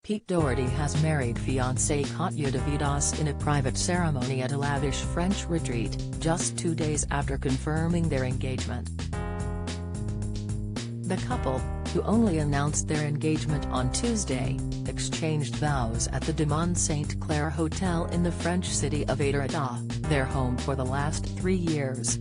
Pete Doherty has married fiancée Katia de Vidas12 in a private ceremony at a lavish French retreat, just 2 days after confirming their engagement. The couple, who only announced their engagement on Tuesday, exchanged vows at the Demon St. Clair Hotel in the French city of Doherty, their home for the last 3 years.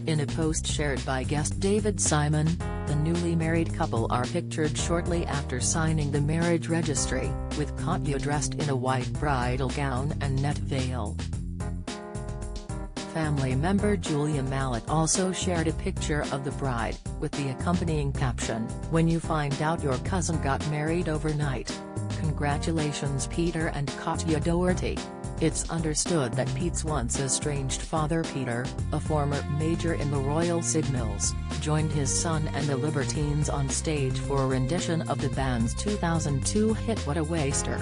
In a post shared by guest David Simon, the newly married couple are pictured shortly after signing the marriage registry, with Katia dressed in a white bridal gown and net veil. Family member Julia Mallet also shared a picture of the bride, with the accompanying caption, "When you find out your cousin got married overnight. Congratulations Peter and Katia Doherty." It's understood that Pete's once estranged father Peter, a former major in the Royal Signals, joined his son and the Libertines on stage for a rendition of the band's 2002 hit What a Waster.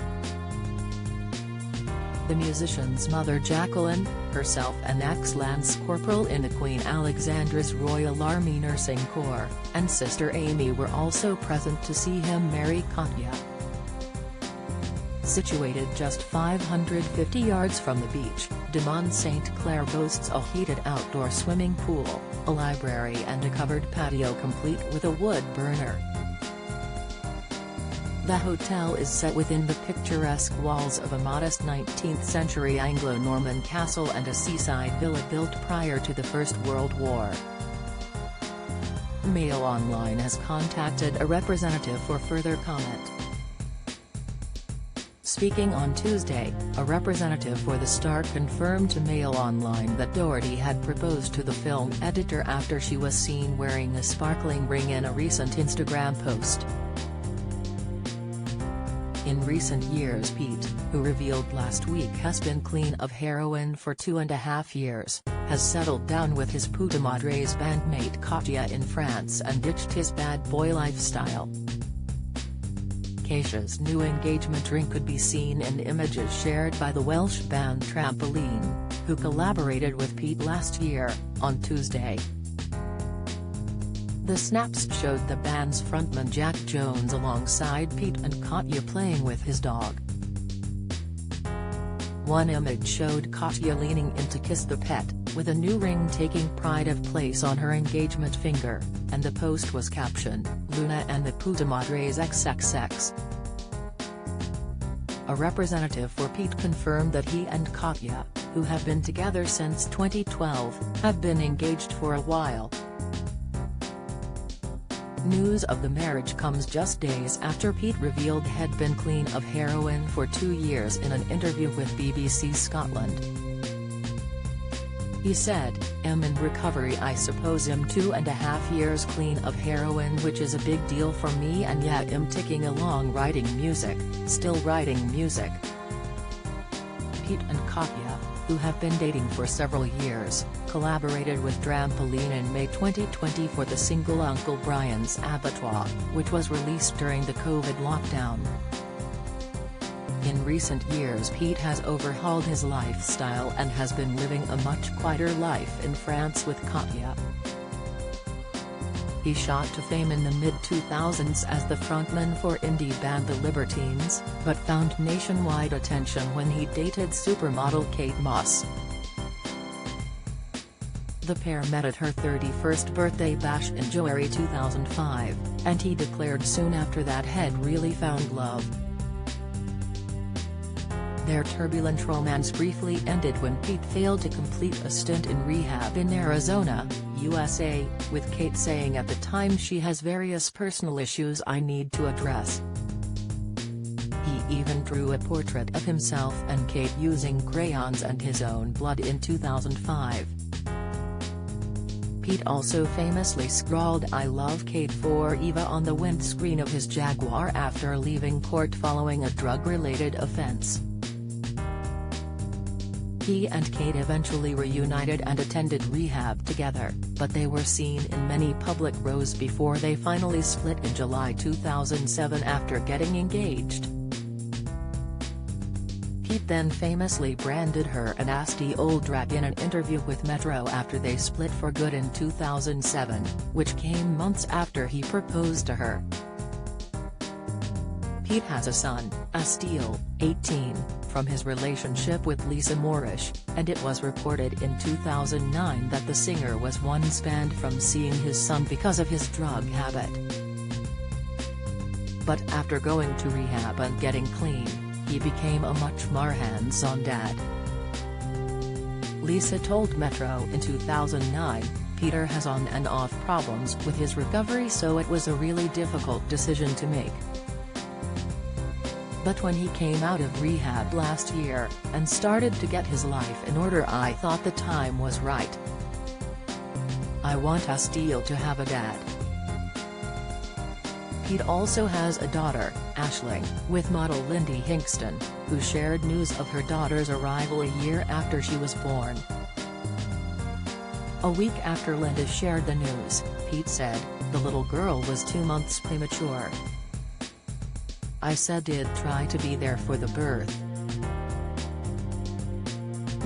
The musician's mother Jacqueline, herself an ex-lance corporal in the Queen Alexandra's Royal Army Nursing Corps, and sister Amy were also present to see him marry Katia. Situated just 550 yards from the beach, Demon St. Clair boasts a heated outdoor swimming pool, a library and a covered patio complete with a wood burner. The hotel is set within the picturesque walls of a modest 19th-century Anglo-Norman castle and a seaside villa built prior to the First World War. Mail Online has contacted a representative for further comment. Speaking on Tuesday, a representative for the star confirmed to Mail Online that Doherty had proposed to the film editor after she was seen wearing a sparkling ring in a recent Instagram post. In recent years Pete, who revealed last week has been clean of heroin for 2.5 years, has settled down with his Puta Madre's bandmate Katia in France and ditched his bad boy lifestyle. Katia's new engagement ring could be seen in images shared by the Welsh band Trampoline, who collaborated with Pete last year, on Tuesday. The snaps showed the band's frontman Jack Jones alongside Pete and Katia playing with his dog. One image showed Katia leaning in to kiss the pet, with a new ring taking pride of place on her engagement finger, and the post was captioned, "Luna and the Puta Madres XXX." A representative for Pete confirmed that he and Katia, who have been together since 2012, have been engaged for a while. News of the marriage comes just days after Pete revealed had been clean of heroin for 2 years in an interview with BBC Scotland. He said, "I'm in recovery. I suppose I'm 2.5 years clean of heroin, which is a big deal for me, and yet I'm ticking along writing music, still writing music." Pete and Katia, who have been dating for several years, collaborated with Trampoline in May 2020 for the single Uncle Brian's Abattoir, which was released during the COVID lockdown. In recent years Pete has overhauled his lifestyle and has been living a much quieter life in France with Katia. He shot to fame in the mid-2000s as the frontman for indie band The Libertines, but found nationwide attention when he dated supermodel Kate Moss. The pair met at her 31st birthday bash in January 2005, and he declared soon after that had really found love. Their turbulent romance briefly ended when Pete failed to complete a stint in rehab in Arizona, USA, with Kate saying at the time, "She has various personal issues I need to address." He even drew a portrait of himself and Kate using crayons and his own blood in 2005. Pete also famously scrawled "I love Kate forever" on the windscreen of his Jaguar after leaving court following a drug-related offense. He and Kate eventually reunited and attended rehab together, but they were seen in many public rows before they finally split in July 2007 after getting engaged. Pete then famously branded her a nasty old drag in an interview with Metro after they split for good in 2007, which came months after he proposed to her. Pete has a son, Asteel, 18, from his relationship with Lisa Moorish, and it was reported in 2009 that the singer was once banned from seeing his son because of his drug habit. But after going to rehab and getting clean, he became a much more hands-on dad. Lisa told Metro in 2009, "Peter has on and off problems with his recovery, so it was a really difficult decision to make. But when he came out of rehab last year, and started to get his life in order, I thought the time was right. I want Asteel to have a dad." Pete also has a daughter, Aisling, with model Lindy Hinkston, who shared news of her daughter's arrival a year after she was born. A week after Linda shared the news, Pete said, "The little girl was 2 months premature. I said I'd try to be there for the birth.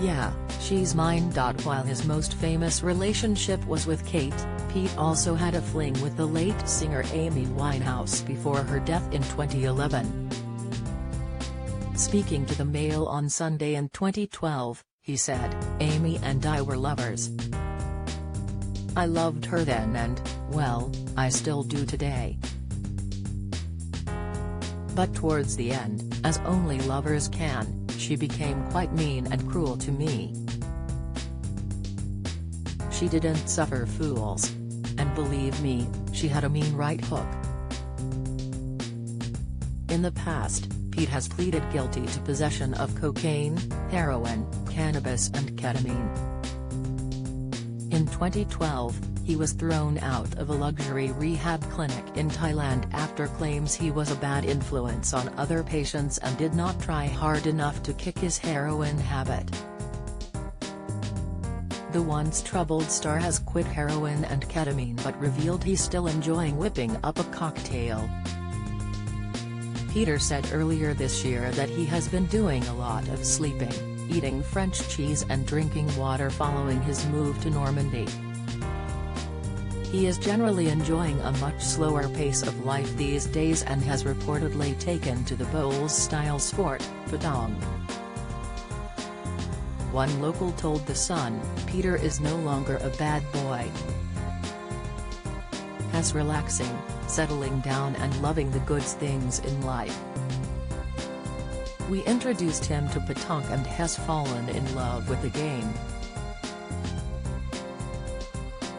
Yeah, she's mine." While his most famous relationship was with Kate, Pete also had a fling with the late singer Amy Winehouse before her death in 2011. Speaking to the Mail on Sunday in 2012, he said, "Amy and I were lovers. I loved her then and, well, I still do today. But towards the end, as only lovers can, she became quite mean and cruel to me. She didn't suffer fools. And believe me, she had a mean right hook." In the past, Pete has pleaded guilty to possession of cocaine, heroin, cannabis and ketamine. In 2012, he was thrown out of a luxury rehab clinic in Thailand after claims he was a bad influence on other patients and did not try hard enough to kick his heroin habit. The once troubled star has quit heroin and ketamine but revealed he's still enjoying whipping up a cocktail. Peter said earlier this year that he has been doing a lot of sleeping, eating French cheese and drinking water following his move to Normandy. He is generally enjoying a much slower pace of life these days and has reportedly taken to the bowls-style sport, Patong. One local told The Sun, "Peter is no longer a bad boy. He's relaxing, settling down and loving the good things in life. We introduced him to Patong and has fallen in love with the game.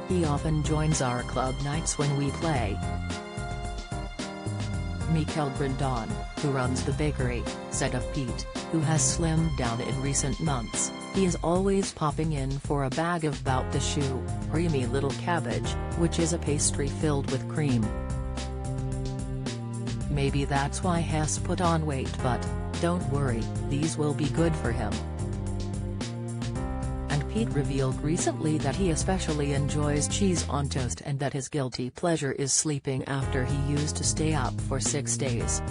He often joins our club nights when we play." Mikel Brandon, who runs the bakery, said of Pete, who has slimmed down in recent months, "He is always popping in for a bag of bout the choux, creamy little cabbage, which is a pastry filled with cream. Maybe that's why he's put on weight, but, don't worry, these will be good for him." And Pete revealed recently that he especially enjoys cheese on toast and that his guilty pleasure is sleeping after he used to stay up for 6 days.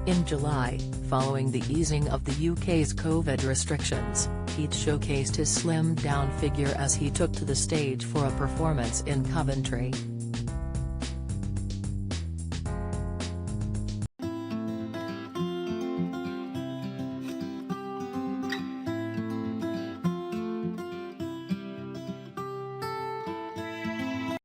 In July, following the easing of the UK's COVID restrictions, Pete showcased his slimmed-down figure as he took to the stage for a performance in Coventry.